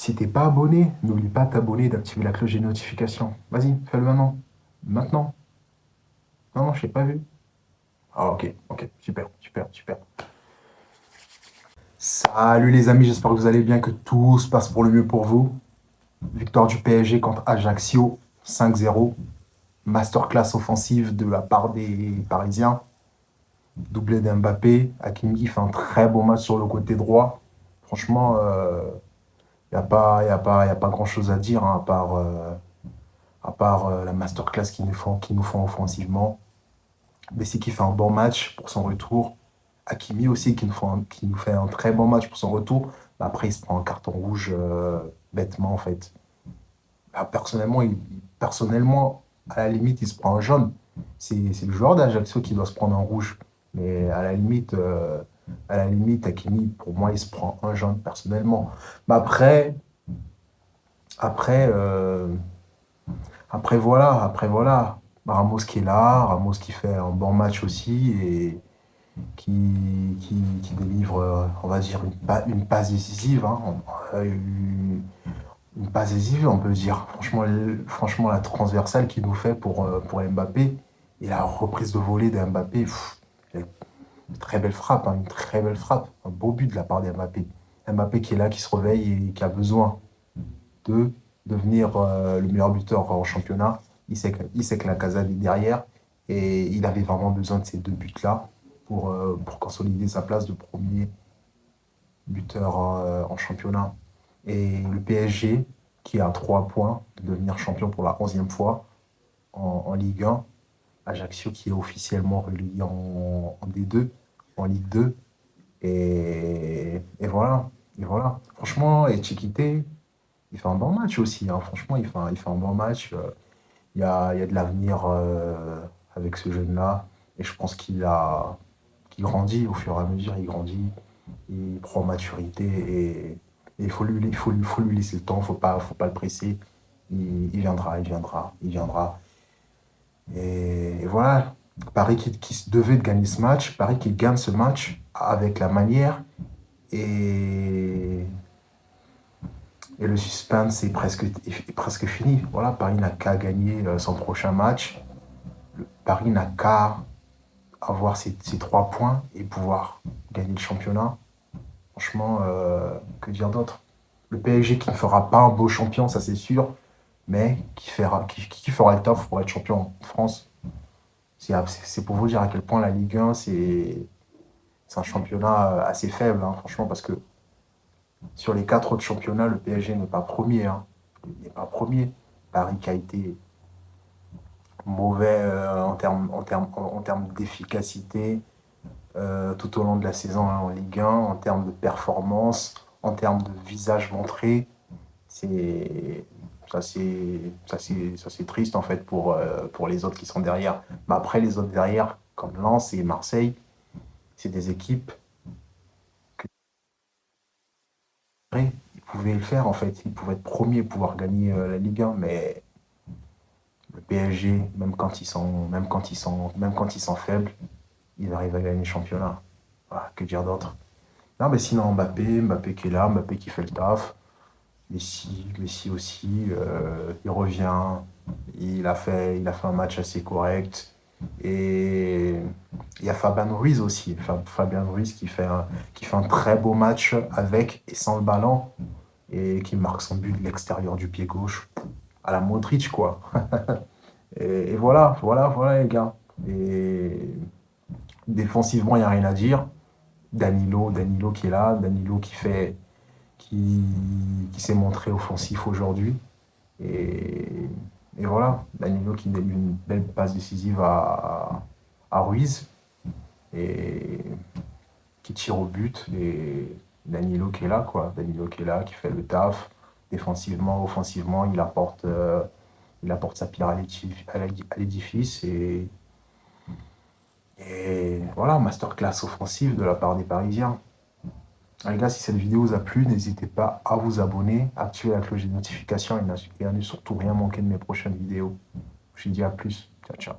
Si t'es pas abonné, n'oublie pas de t'abonner et d'activer la cloche des notifications. Vas-y, fais-le maintenant. Maintenant. Non, non, je t'ai pas vu. Ah, ok, ok, super, super, super. Salut les amis, j'espère que vous allez bien, que tout se passe pour le mieux pour vous. Victoire du PSG contre Ajaccio, 5-0. Masterclass offensive de la part des Parisiens. Doublé d'Mbappé. Hakimi fait un très beau match sur le côté droit. Franchement, il y a pas grand-chose à dire, hein, à part la masterclass qu'ils nous font offensivement. Messi qui fait un bon match pour son retour. Hakimi aussi qui nous fait un très bon match pour son retour. Mais après, il se prend un carton rouge bêtement, en fait. Bah, personnellement, à la limite, il se prend un jaune. C'est le joueur d'Ajaccio qui doit se prendre un rouge. Mais à la limite, Hakimi, pour moi, il se prend un jaune personnellement. Mais après, euh, après voilà. Ramos qui est là, Ramos qui fait un bon match aussi et qui délivre, on va dire, une passe décisive, hein. Une passe décisive, on peut dire. Franchement, la transversale qu'il nous fait pour Mbappé et la reprise de volée de Mbappé, une très belle frappe, hein, une très belle frappe. Un beau but de la part de Mbappé. Mbappé qui est là, qui se réveille et qui a besoin de devenir le meilleur buteur en championnat. Il sait que la Casa est derrière et il avait vraiment besoin de ces deux buts-là pour consolider sa place de premier buteur en championnat. Et le PSG, qui a 3 points de devenir champion pour la 11e fois en Ligue 1. Ajaccio qui est officiellement relégué en D2, en Ligue 2. Et voilà. Et voilà. Franchement, et Chiquité, il fait un bon match aussi, hein. Franchement, il fait un bon match. Il y a de l'avenir avec ce jeune-là. Et je pense qu'il grandit au fur et à mesure. Il grandit, il prend maturité. Et faut lui laisser le temps. Faut pas le presser. Il viendra, il viendra, il viendra. Et voilà. Paris qui devait gagner ce match. Paris qui gagne ce match avec la manière. Et Et le suspense est presque fini. Voilà, Paris n'a qu'à gagner son prochain match. Paris n'a qu'à avoir ses 3 points et pouvoir gagner le championnat. Franchement, que dire d'autre? Le PSG qui ne fera pas un beau champion, ça c'est sûr, mais qui fera le taf pour être champion en France. C'est pour vous dire à quel point la Ligue 1, c'est un championnat assez faible, hein, franchement, parce que sur les 4 autres championnats, le PSG n'est pas premier, hein. Il n'est pas premier. Paris qui a été mauvais en termes d'efficacité tout au long de la saison, hein, en Ligue 1, en termes de performance, en termes de visage montré. C'est ça c'est triste en fait pour les autres qui sont derrière. Mais après les autres derrière, comme Lens et Marseille, c'est des équipes que ils pouvaient le faire en fait. Ils pouvaient être premiers, pouvoir gagner la Ligue 1, mais le PSG, même quand ils sont faibles, ils arrivent à gagner le championnat. Voilà, que dire d'autre? Non, mais sinon Mbappé qui est là, Mbappé qui fait le taf. Messi aussi, il revient, il a fait un match assez correct. Et il y a Fabian Ruiz aussi, Fabian Ruiz qui fait un très beau match avec et sans le ballon et qui marque son but de l'extérieur du pied gauche à la Modric, quoi. Et voilà les gars. Et défensivement, il n'y a rien à dire. Danilo qui est là, Danilo qui, qui s'est montré offensif aujourd'hui. Et, et voilà, Danilo qui donne une belle passe décisive à Ruiz et qui tire au but. Et Danilo qui est là, quoi. Danilo qui est là, qui fait le taf. Défensivement, offensivement, il apporte sa pierre à l'édifice. Et voilà, masterclass offensive de la part des Parisiens. Les gars, si cette vidéo vous a plu, n'hésitez pas à vous abonner, activer la cloche de notification et à ne surtout rien manquer de mes prochaines vidéos. Je vous dis à plus. Ciao, ciao.